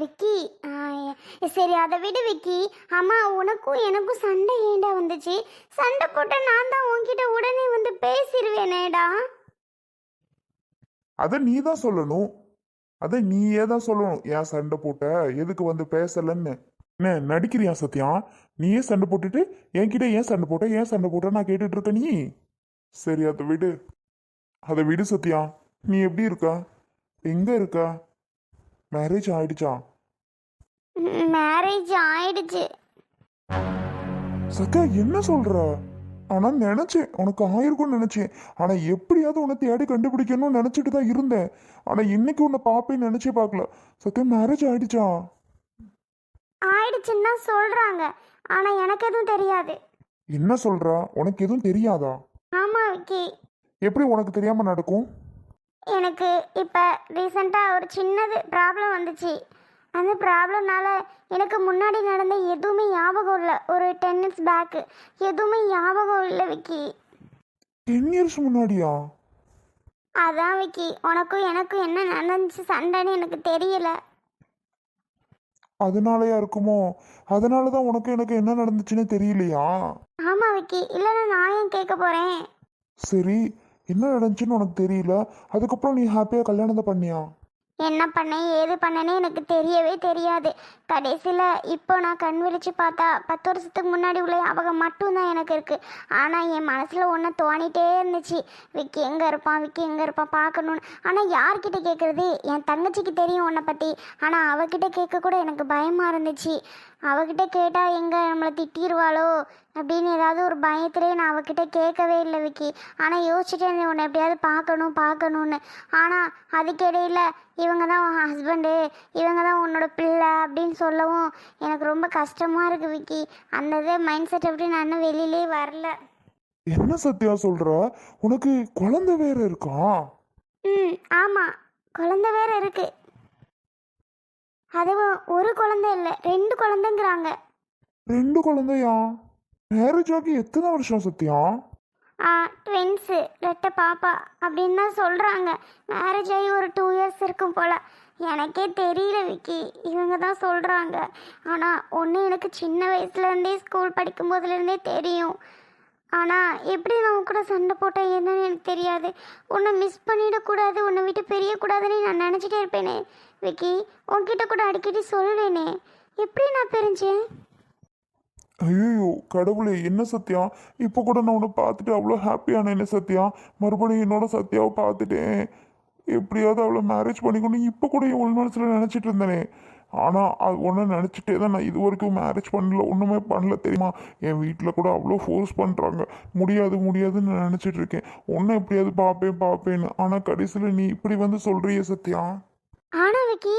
விக்கி, சரி அதை விடு விக்கி. அம்மா, உனக்கும் எனக்கும் சண்டை ஏண்டா வந்துச்சு? சண்டை போட்ட நான் தான் உன்கிட்ட உடனே வந்து பேசிடுவேனேடா. அதை நீ தான் சொல்லணும். அதை நீயே தான் சொல்லணும். ஏன் சண்டை போட்ட, எதுக்கு வந்து பேசலன்னு. என்ன நடிக்கிறியா சத்யா? நீயே சண்டை போட்டுட்டு என்கிட்ட ஏன் சண்டை போட்ட, ஏன் சண்டை போட்ட நான் கேட்டுட்டு இருக்க நீ. சரி அதை விடு, அதை விடு சத்யா. நீ எப்படி இருக்கா, எங்க இருக்கா, மேரேஜ் ஆயிடுச்சா? மேரேஜ் ஆயிடுச்சு. சத்யா என்ன சொல்ற? ஆனா நினைச்சேன் உனக்கு ஆயிருக்கும்னு நினைச்சேன். ஆனா எப்படியாவது உன்னை தேடி கண்டுபிடிக்கணும்னு நினைச்சிட்டு தான் இருந்தேன். ஆனா இன்னைக்கு உன்னை பாப்பேன்னு நினைச்சே பார்க்கல. சத்யா மேரேஜ் ஆயிடுச்சா? ஆயிடுச்சுன்னு தான் சொல்றாங்க, ஆனா எனக்கு எதுவும் தெரியாது. என்ன சொல்றா? உனக்கு எதுவும் தெரியாதா? ஆமா விக்கி, எப்படி உனக்கு தெரியாம நடக்கும்? எனக்கு இப்போ ரீசெண்டாக ஒரு சின்னது ப்ராப்ளம் வந்துச்சு. அந்த ப்ராப்ளம்னால எனக்கு முன்னாடி நடந்த எதுவுமே ஞாபகம் இல்லை. ஒரு 10 இயர்ஸ் பேக்கு எதுவுமே ஞாபகம் இல்லை விக்கி. 10 இயர்ஸ் முன்னாடியா? அதான் விக்கி, உனக்கும் எனக்கும் என்ன நடந்துச்சு சண்டைன்னு எனக்கு தெரியல. அதனாலயா இருக்குமோ? அதனாலதான் உனக்கு எனக்கு என்ன நடந்துச்சுன்னு தெரியலையா? ஆமாம் விக்கி, இல்லைன்னா நான் ஏன் கேட்க போகிறேன்? சரி, என்ன நடந்துச்சுன்னு உனக்கு தெரியல, அதுக்கப்புறம் நீ ஹாப்பியா கல்யாணத்தை பண்ணியா? என்ன பண்ணேன் ஏது பண்ணேன்னு எனக்கு தெரியவே தெரியாது. கடைசியில் இப்போ நான் கண் விழிச்சு பார்த்தா 10 வருஷத்துக்கு முன்னாடி உள்ள ஞாபகம் மட்டும்தான் எனக்கு இருக்குது. ஆனால் என் மனசில் ஒன்று தோணிகிட்டே இருந்துச்சு, விக்கி எங்கே இருப்பான், விக்கி எங்கே இருப்பான் பார்க்கணுன்னு. ஆனால் யார்கிட்ட கேட்குறது? என் தங்கச்சிக்கு தெரியும் உன்னை பற்றி, ஆனால் அவகிட்ட கேட்க கூட எனக்கு பயமாக இருந்துச்சு. அவகிட்ட கேட்டால் எங்கே நம்மளை திட்டிடுவாளோ அப்படின்னு ஏதாவது ஒரு பயத்திலே நான் அவகிட்ட கேட்கவே இல்லை விக்கி. ஆனால் யோசிச்சுட்டே இருந்தேன் உன்னை எப்படியாவது பார்க்கணும்னு. ஆனால் அதுக்கிடையில் இவங்க தான் உன் ஹஸ்பண்டு, இவங்க தான் உன்னோட பிள்ளை அப்படின்னு சொல்லவும் எனக்கு ரொம்ப கஷ்டமாக இருக்குது விக்கி. அந்த இதே மைண்ட் செட் எப்படி நான் இன்னும் வெளியிலே வரல. என்ன சத்யா சொல்ற? உனக்கு குழந்தை வேற இருக்கா? ஆமாம், குழந்தை வேற இருக்கு. அதுவும் ஒரு குழந்தை இல்லை, 2 குழந்தைங்கிறாங்க. 2 குழந்தையா? மேரேஜ் ஆகி எத்தனை வருஷம் சத்யா? ட்வின்ஸு, ரெட்டை பாப்பா அப்படின்னு தான் சொல்கிறாங்க. மேரேஜ் ஆகி ஒரு 2 இயர்ஸ் இருக்கும் போல். எனக்கே தெரியல விக்கி, இவங்க தான் சொல்கிறாங்க. ஆனால் ஒன்று எனக்கு சின்ன வயசுலேருந்தே ஸ்கூல் படிக்கும்போதுலேருந்தே தெரியும். ஆனால் எப்படி நான் கூட சண்டை போட்டேன் என்னன்னு எனக்கு தெரியாது. உன்னை மிஸ் பண்ணிடக்கூடாது, உன்னை விட்டு பிரியக்கூடாதுன்னு நான் நினச்சிட்டே இருப்பேனே விக்கி. உன்கிட்ட கூட அடிக்கடி சொல்வேனே, எப்படி நான் பிரிஞ்சேன்? ஐயோ கடவுளே, என்ன சத்யா, இப்போ கூட நான் உன்னை பார்த்துட்டு அவ்வளோ ஹாப்பியான என்ன சத்யா, மறுபடியும் என்னோட சத்யாவை பார்த்துட்டேன், எப்படியாவது அவ்வளோ மேரேஜ் பண்ணிக்கணும் இப்போ கூட என் உள் மனசில் நினச்சிட்டு இருந்தேனே. ஆனால் அது ஒன்று நினச்சிட்டே தான் நான் இது வரைக்கும் மேரேஜ் பண்ணல, ஒன்றுமே பண்ணல தெரியுமா. என் வீட்டில் கூட அவ்வளோ ஃபோர்ஸ் பண்ணுறாங்க, முடியாதுன்னு நான் நினச்சிட்டு இருக்கேன் ஒன்றும் எப்படியாவது பார்ப்பேன்னு. ஆனால் கடைசியில் நீ இப்படி வந்து சொல்கிறிய சத்யா. ஆனால் விக்கி,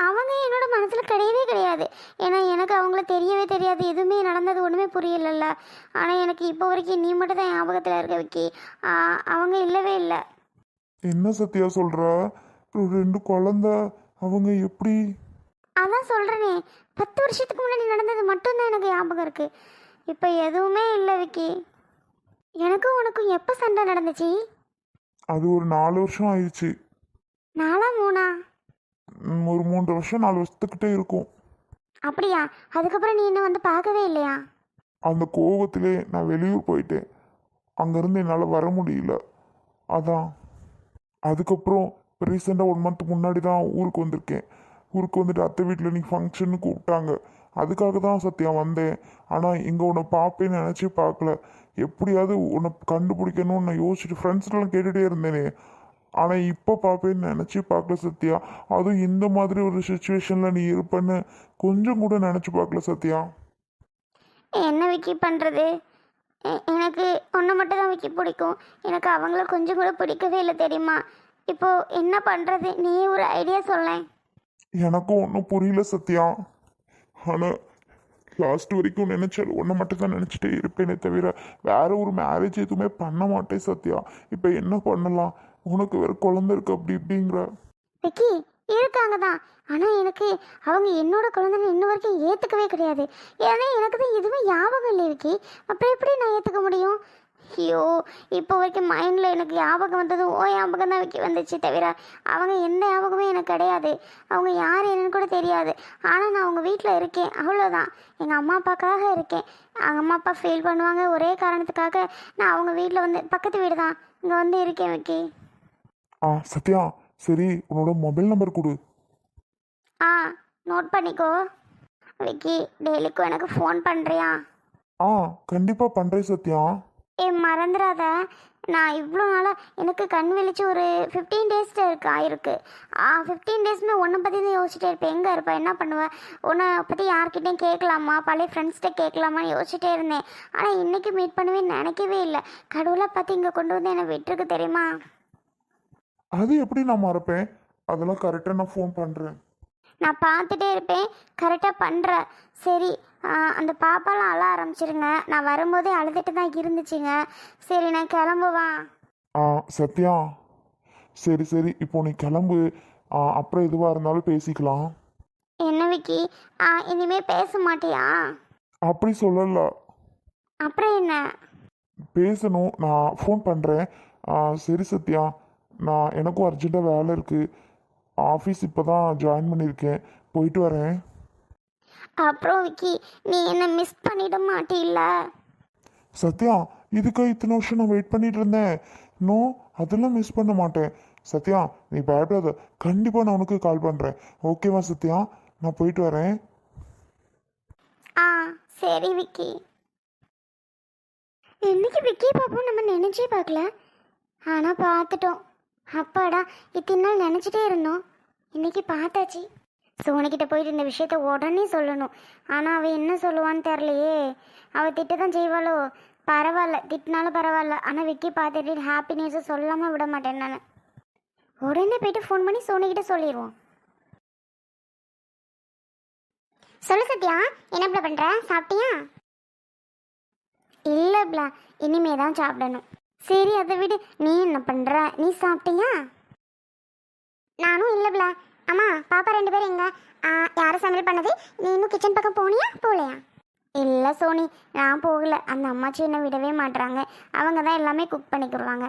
அவங்க என்னோட மனசில் கிடையவே கிடையாது. ஏன்னா எனக்கு அவங்கள தெரியவே தெரியாது, எதுவுமே நடந்தது ஒன்றுமே புரியலல்ல. ஆனால் எனக்கு இப்போ வரைக்கும் நீ மட்டும் தான் ஞாபகத்தில் இருக்க விக்கி. அவங்க இல்லவே இல்லை. என்ன சத்யா சொல்கிற? 2 குழந்தை, அவங்க எப்படி? அதான் சொல்கிறேனே, 10 வருஷத்துக்கு முன்னாடி நடந்தது மட்டும்தான் எனக்கு ஞாபகம் இருக்குது. இப்போ எதுவுமே இல்லை விக்கி. எனக்கும் உனக்கும் எப்போ சண்டை நடந்துச்சு? அது ஒரு 4 வருஷம் ஆயிடுச்சு. 4 3? ஒரு 3 வருஷம் 4 வருஷத்துக்கிட்டே இருக்கும். அப்படியா? அதுக்கப்புறம் நீ என்ன வந்து பார்க்கவே இல்லையா? அந்த கோவத்திலே நான் வெளியூர் போயிட்டேன், அங்கேருந்து என்னால் வர முடியல. அதான் அதுக்கப்புறம் ரீசெண்டாக 1 மந்த் முன்னாடி தான் ஊருக்கு வந்திருக்கேன். ஊருக்கு வந்துட்டு அத்தை வீட்டில் நீ ஃபங்க்ஷன்னு கூப்பிட்டாங்க, அதுக்காக தான் சத்யா வந்தேன். ஆனால் இங்கே உன்னை பார்ப்பேன்னு நினச்சே பார்க்கல. எப்படியாவது உன்னை கண்டுபிடிக்கணும்னு நான் யோசிச்சுட்டு ஃப்ரெண்ட்ஸ்லாம் கேட்டுகிட்டே இருந்தேனே. ஆனால் இப்போ பார்ப்பேன்னு நினச்சி பார்க்கல சத்யா. அதுவும் இந்த மாதிரி ஒரு சுச்சுவேஷனில் நீ இருப்பேன்னு கொஞ்சம் கூட நினச்சி பார்க்கல சத்யா. என்ன விக்கி பண்ணுறது? எனக்கு ஒன்று மட்டும் தான் விக்கி பிடிக்கும், எனக்கு அவங்கள கொஞ்சம் கூட பிடிக்கவே இல்லை தெரியுமா. இப்போது என்ன பண்ணுறது? நீ ஒரு ஐடியா சொல்லேன். எனக்கும் ஒன்றும் புரியல சத்யா. ஆனால் லாஸ்ட் வரைக்கும் நினச்சால் ஒன்றை மட்டும் தான் நினச்சிட்டே இருப்பேனே தவிர வேற ஒரு மேரேஜ் எதுவுமே பண்ண மாட்டேன் சத்யா. இப்போ என்ன பண்ணலாம்? உனக்கு வேறு குழந்தை இருக்கு அப்படி இப்படிங்கிற. விக்கி இருக்காங்க தான், ஆனால் எனக்கு அவங்க என்னோட குழந்தைன்னு இன்ன வரைக்கும் ஏற்றுக்கவே கிடையாது. ஏன்னா எனக்கு தான் எதுவுமே ஞாபகம் இல்லை விக்கி. அப்புறம் எப்படி நான் ஏற்றுக்க முடியும்? ஐயோ, இப்போ வரைக்கும் மைண்டில் எனக்கு ஞாபகம் வந்தது ஞாபகம் தான் விக்கி வந்துச்சு தவிர அவங்க எந்த ஞாபகமே எனக்கு கிடையாது. அவங்க யார் என்னன்னு கூட தெரியாது. ஆனால் நான் அவங்க வீட்டில் இருக்கேன், அவ்வளோதான். எங்கள் அம்மா அப்பாக்காக இருக்கேன். அவங்க அம்மா அப்பா ஃபீல் பண்ணுவாங்க ஒரே காரணத்துக்காக நான் அவங்க வீட்டில் வந்து, பக்கத்து வீடு தான், இங்கே வந்து இருக்கேன் விக்கி. சத்யா, சரி உன்னோட மொபைல் நம்பர் கொடு. நோட் பண்ணிக்கோ விக்கி. டெய்லிக்கும் எனக்கு ஃபோன் பண்ணுறியா? கண்டிப்பாக பண்ணுறேன் சத்யா. மறந்துடாத. நான் இவ்வளோ நாளாக எனக்கு கண் விழிச்சு ஒரு 15 டேஸ் ஆயிருக்கு. 15 டேஸ்மே உன்னை பற்றி தான் யோசிச்சுட்டே இருப்பேன். எங்கே இருப்பேன், என்ன பண்ணுவேன், உன்னை பற்றி யார்கிட்டையும் கேட்கலாமா, பழைய ஃப்ரெண்ட்ஸ்கிட்ட கேட்கலாமான்னு யோசிச்சுட்டே இருந்தேன். ஆனால் இன்றைக்கி மீட் பண்ணுவேன்னு நினைக்கவே இல்லை. கடவுளை பார்த்து இங்கே கொண்டு வந்து என்னை விட்டுருக்கு தெரியுமா? அது எப்படி நான் மறப்பேன்? அதெல்லாம் கரெக்டாக நான் ஃபோன் பண்ணுறேன். நான் பார்த்துட்டே இருப்பேன், கரெக்டாக பண்ணுறேன். சரி, அந்த பாப்பாலாம் அழ ஆரம்பிச்சிருங்க. நான் வரும்போதே அழுதுட்டு தான் இருந்துச்சுங்க. சரி, நான் கிளம்புவேன். சத்யா, சரி சரி, இப்போ நீ கிளம்பு. அப்புறம் எதுவாக இருந்தாலும் பேசிக்கலாம். என்ன விக்கி, இனிமேல் பேச மாட்டியா? அப்படி சொல்லல. அப்புறம் என்ன? பேசணும், நான் ஃபோன் பண்ணுறேன். சரி சத்யா, நான் எனக்கும் அர்ஜென்ட்டாக வேலை இருக்குது. ஆஃபீஸ் இப்போ தான் ஜாயின் பண்ணியிருக்கேன், போயிட்டு வரேன். அப்புறம் விக்கி, நீ என்ன மிஸ் பண்ணிட மாட்டில்ல? சத்யா, இதுக்காக இத்தனை வருஷம் நான் வெயிட் பண்ணிட்டு இருந்தேன். நோ, அதெல்லாம் மிஸ் பண்ண மாட்டேன். சத்யா, நீ பயப்படாத, கண்டிப்பாக நான் உனக்கு கால் பண்ணுறேன். ஓகேவா சத்யா? நான் போயிட்டு வரேன். சரி விக்கி. இன்னைக்கு விக்கி பாப்போம் நம்ம நினைச்சே பார்க்கல, ஆனால் பார்த்துட்டோம். அப்பாடா, இத்தனை நாள் நினச்சிட்டே இருந்தோம், இன்னைக்கு பார்த்தாச்சு. சோனிக்கிட்ட போயிட்டு இந்த விஷயத்த உடனே சொல்லணும். ஆனால் அவள் என்ன சொல்லுவான்னு தெரிலையே. அவள் திட்ட தான் செய்வாளோ? பரவாயில்ல, திட்டினாலும் பரவாயில்ல. ஆனால் விக்கி பார்த்துட்டு ஹாப்பி நியூஸை சொல்லாமல் விட மாட்டேன் நான். உடனே போயிட்டு ஃபோன் பண்ணி சோனிக்கிட்ட சொல்லிடுவோம். சொல்லு சத்யா, என்ன பண்ணுற? சாப்பிட்டியா? இல்லைப்ல, இனிமே தான் சாப்பிடணும். சரி, அதை விடு. நீ என்ன பண்ணுற? நீ சாப்பிட்டியா? நானும் இல்லைப்ல. அம்மா, பாப்பா 2 பேரும் எங்க? யாரும் சமையல் பண்ணது? நீ இன்னும் கிச்சன் பக்கம் போனியா போகலையா? இல்லை சோனி, நான் போகல. அந்த அம்மாச்சி என்னை விடவே மாட்டுறாங்க. அவங்க தான் எல்லாமே குக் பண்ணிக்கிடுவாங்க.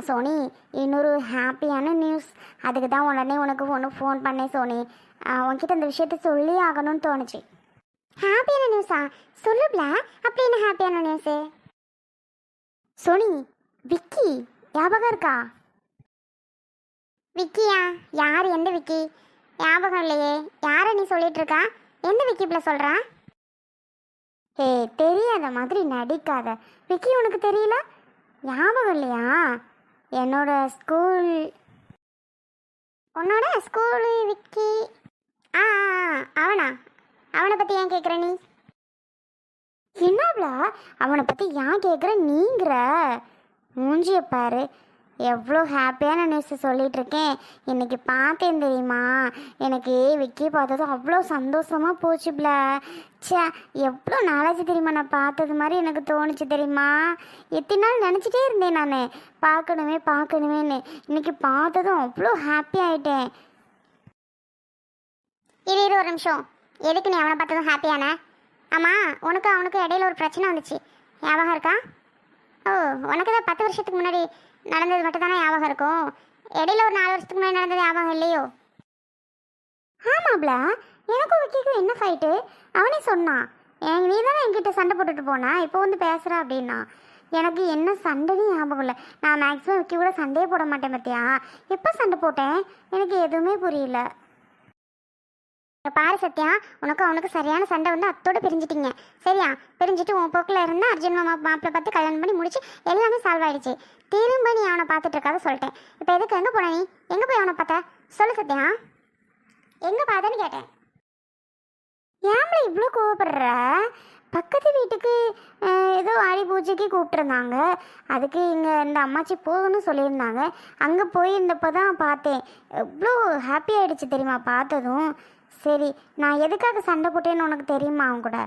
சோனி, இன்னொரு ஹாப்பியான நியூஸ். அதுக்கு தான் உடனே உனக்கு ஃபோன் பண்ணேன் சோனி. உன்கிட்ட அந்த விஷயத்த சொல்லி ஆகணும்னு தோணுச்சு. ஹாப்பியான நியூஸா? சொல்லுப்ல, அப்படி என்ன ஹாப்பியான நியூஸு? சோனி, விக்கி ஞாபகம் இருக்கா? விக்கியா? யார்? எந்த விக்கி? ஞாபகம் இல்லையே. யாரை நீ சொல்லிட்டு இருக்கா? எந்த விக்கிப்பில் சொல்கிறா? தெரியாத மாதிரி நடிக்காத. விக்கி உனக்கு தெரியல? ஞாபகம் இல்லையா? உன்னோட ஸ்கூலு விக்கி. அவனா? அவனை பற்றி ஏன் கேட்குற நீ? என்னப்ல, அவனை பற்றி ஏன் கேட்குற நீங்கிற? மூஞ்சியை பாரு, எவ்வளோ ஹாப்பியான நியூஸை சொல்லிகிட்ருக்கேன். இன்றைக்கி பார்த்தேன் தெரியுமா? எனக்கு விக்கி பார்த்ததும் அவ்வளோ சந்தோஷமாக போச்சுப்ல. சே, எவ்வளோ நாளாச்சு தெரியுமா நான் பார்த்தது மாதிரி எனக்கு தோணுச்சு தெரியுமா? எத்தனை நாள் நினச்சிட்டே இருந்தேன் நான், பார்க்கணுமேன்னு. இன்றைக்கி பார்த்ததும் அவ்வளோ ஹாப்பி ஆகிட்டேன். இரு ஒரு நிமிஷம். எதுக்கு நீ அவனை பார்த்ததும் ஹாப்பியான? ஆமாம், அவனுக்கு இடையில ஒரு பிரச்சனை வந்துச்சு, ஞாபகம் இருக்கா? உனக்கு தான் 10 வருஷத்துக்கு முன்னாடி நடந்தது மட்டும் தானே ஞாபகம் இருக்கும். இடையில ஒரு 4 வருஷத்துக்கு முன்னாடி நடந்தது ஞாபகம் இல்லையோ? ஆமாப்ல, எனக்கும் விக்கிக்கும் என்ன ஃபைட்டு? அவனே சொன்னான். நீ தானே என்கிட்ட சண்டை போட்டுட்டு போனா, இப்போ வந்து பேசுகிற அப்படின்னா. எனக்கு என்ன சண்டைன்னு ஞாபகம் இல்லை. நான் மேக்ஸிமம் விக்கி கூட சண்டையே போட மாட்டேன் பார்த்தியா? எப்போ சண்டை போட்டேன் எனக்கு எதுவுமே புரியல. பாரு சத்யா, அவனுக்கு சரியான சண்டை வந்து அத்தோட பிரிஞ்சிட்டிங்க. சரியா? பிரிஞ்சுட்டு உன் போக்கில் இருந்தால் அர்ஜுன் மாப்பிள்ளை பார்த்து கல்யாணம் பண்ணி முடிச்சு எல்லாமே சால்வ் ஆகிடுச்சு. திரும்ப நீ அவனை பார்த்துட்டு இருக்காத சொல்லிட்டேன். இப்போ எதுக்கு? எங்கே போன நீ? எங்கே போய் அவனை பார்த்த? சொல்லு சத்யா, எங்கே பார்த்தேன்னு கேட்டேன். ஏன்ல இவ்வளோ கோவப்படுற? பக்கத்து வீட்டுக்கு ஏதோ ஆடி பூஜைக்கு கூப்பிட்டுருந்தாங்க. அதுக்கு இங்கே இந்த அம்மாச்சி போகணும்னு சொல்லியிருந்தாங்க. அங்கே போயிருந்தப்போ தான் பார்த்தேன். எவ்வளோ ஹாப்பி ஆகிடுச்சு தெரியுமா பார்த்ததும். சரி, நான் எதுக்காக சண்டை போட்டேன்னு உனக்கு தெரியுமா? அவன் கூட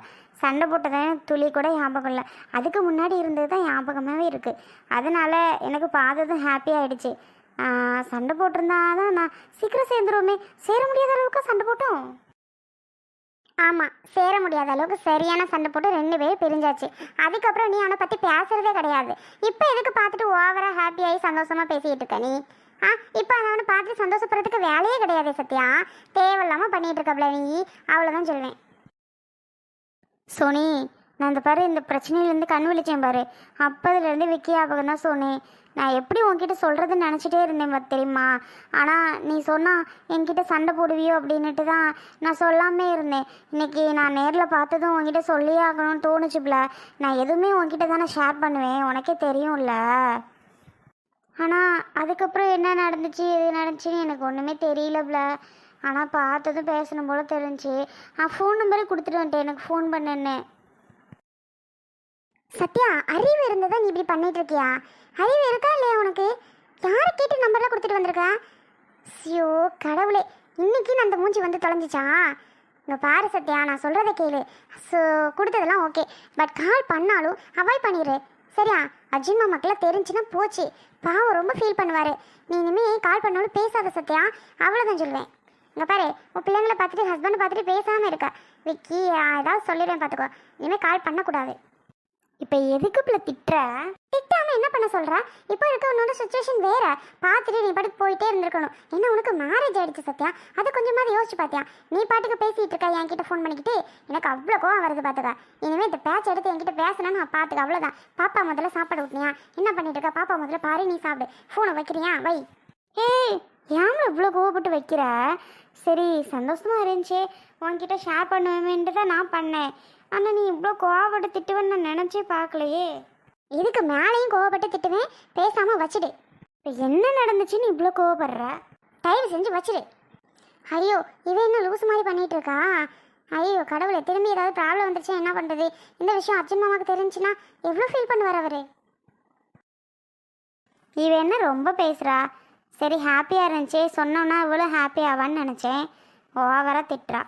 சண்டை போட்டதானே துளி கூட ஞாபகம் இல்லை. அதுக்கு முன்னாடி இருந்தது தான் ஞாபகமாகவே இருக்குது. அதனால் எனக்கு பார்த்ததும் ஹாப்பி ஆகிடுச்சு. சண்டை போட்டிருந்தா தான் நான் சீக்கிரம் சேர்ந்துருவோமே. சேர முடியாத அளவுக்கு சண்டை போட்டோம். ஆமாம், சேர முடியாத அளவுக்கு சரியான சண்டை போட்டு 2 பேரும் பிரிஞ்சாச்சு. அதுக்கப்புறம் நீ அவனை பற்றி பேசுறதே கிடையாது. இப்போ எதுக்கு பார்த்துட்டு ஓவராக ஹாப்பியாகி சந்தோஷமாக பேசிகிட்டு இருக்க நீ? இப்போ அவனை பார்த்துட்டு சந்தோஷப்படுறதுக்கு வேலையே கிடையாது சத்யா. தேவையில்லாமல் பண்ணிகிட்டு இருக்கப்ல நீ, அவ்வளோதான் சொல்லுவேன். சோனி, நான் இந்த பாரு, இந்த பிரச்சனையிலேருந்து கண் விழிச்சேன் பாரு, அப்போதுலேருந்து விக்கி ஞாபகம் தான் சோனி. நான் எப்படி உன்கிட்ட சொல்கிறதுன்னு நினச்சிட்டே இருந்தேன் தெரியுமா? ஆனால் நீ சொன்னால் என்கிட்ட சண்டை போடுவியோ அப்படின்னுட்டு தான் நான் சொல்லாமே இருந்தேன். இன்றைக்கி நான் நேரில் பார்த்ததும் உன்கிட்ட சொல்லியே ஆகணும்னு தோணுச்சுப்ல. நான் எதுவுமே உன்கிட்ட தானே ஷேர் பண்ணுவேன், உனக்கே தெரியும்ல. ஆனால் அதுக்கப்புறம் என்ன நடந்துச்சு எது நடந்துச்சுன்னு எனக்கு ஒன்றுமே தெரியலப்ல. ஆனால் பார்த்ததும் பேசணும் போல் தெரிஞ்சு ஃபோன் நம்பரே கொடுத்துட்டு வந்துட்டேன், எனக்கு ஃபோன் பண்ணுன்னு. சத்யா, அறிவு இருந்ததா நீ இப்படி பண்ணிட்டு இருக்கியா? அறிவு இருக்கா இல்லையா உனக்கு? யாரை கேட்டு நம்பர்லாம் கொடுத்துட்டு வந்திருக்கா? ஐயோ கடவுளே, இன்னைக்கு நான் அந்த மூஞ்சி வந்து தொலைஞ்சிச்சா? இங்கே பாரு சத்யா, நான் சொல்கிறத கேளு. கொடுத்ததெல்லாம் ஓகே, பட் கால் பண்ணாலும் அவாய்ட் பண்ணிடு சரியா? அர்ஜுன் மாமாக்கெல்லாம் தெரிஞ்சுன்னா போச்சு, பாவம் ரொம்ப ஃபீல் பண்ணுவார். நீ இனிமேல் கால் பண்ணாலும் பேசாத சத்யா, அவ்வளோதான் சொல்லுவேன். இங்கே பாரு, உன் பிள்ளைங்களை பார்த்துட்டு ஹஸ்பண்டை பார்த்துட்டு பேசாமல் இருக்க விக்கி, ஏதாவது சொல்லிடுவேன் பார்த்துக்கோ. இனிமேல் கால் பண்ணக்கூடாது. இப்போ எதுக்கு பிள்ளை திட்டாமல் என்ன பண்ண சொல்கிற? இப்போ இருக்க உன்னோட சுச்சுவேஷன் வேற. பார்த்துட்டு நீ பாட்டுக்கு போயிட்டே இருந்திருக்கணும். என்ன உனக்கு மேரேஜ் ஆகிடுச்சு சத்யா, அதை கொஞ்சமாவது யோசிச்சு பார்த்தியா? நீ பாட்டுக்கு பேசிகிட்டு இருக்கா என்கிட்ட ஃபோன் பண்ணிக்கிட்டு, எனக்கு அவ்வளோ கோவம் வருது பார்த்துக்க. இனிமேல் இந்த பேட்ச் எடுத்து என்கிட்ட பேசினா நான் பார்த்துக்க, அவ்வளோதான். பாப்பா முதல்ல சாப்பாடு விட்டியா? என்ன பண்ணிட்டு இருக்கா? பாப்பா முதல்ல பாரு, நீ சாப்பிடு. ஃபோனை வைக்கிறியா? வை. ஏய், ஏன் இவ்வளோ கோவப்பட்டு வைக்கிற? சரி, சந்தோஷமாக இருந்துச்சு, உன்கிட்ட ஷேர் பண்ணுவேன்ட்டு தான் நான் பண்ணேன். ஆனால் நீ இவ்வளோ கோவப்பட்டு திட்டுவேன்னு நான் நினச்சே பார்க்கலையே. இதுக்கு மேலேயும் கோவப்பட்டு திட்டுவேன், பேசாமல் வச்சுடு. இப்போ என்ன நடந்துச்சுன்னு இவ்வளோ கோவப்படுற? தயவு செஞ்சு வச்சுடு. ஐயோ, இவன் என்ன லூஸ் மாதிரி பண்ணிகிட்டு இருக்கா? ஐயோ கடவுளை, திரும்பி ஏதாவது ப்ராப்ளம் வந்துருச்சா என்ன பண்ணுறது? இந்த விஷயம் அர்ஜுன் மாமாவுக்கு தெரிஞ்சுன்னா எவ்வளோ ஃபீல் பண்ணுவார் அவர்? இவன் என்ன ரொம்ப பேசுகிறா? சரி, ஹாப்பியாக இருந்துச்சு சொன்னோன்னா இவ்வளோ ஹாப்பி ஆவான்னு நினச்சேன். ஓவராக திட்டுறா.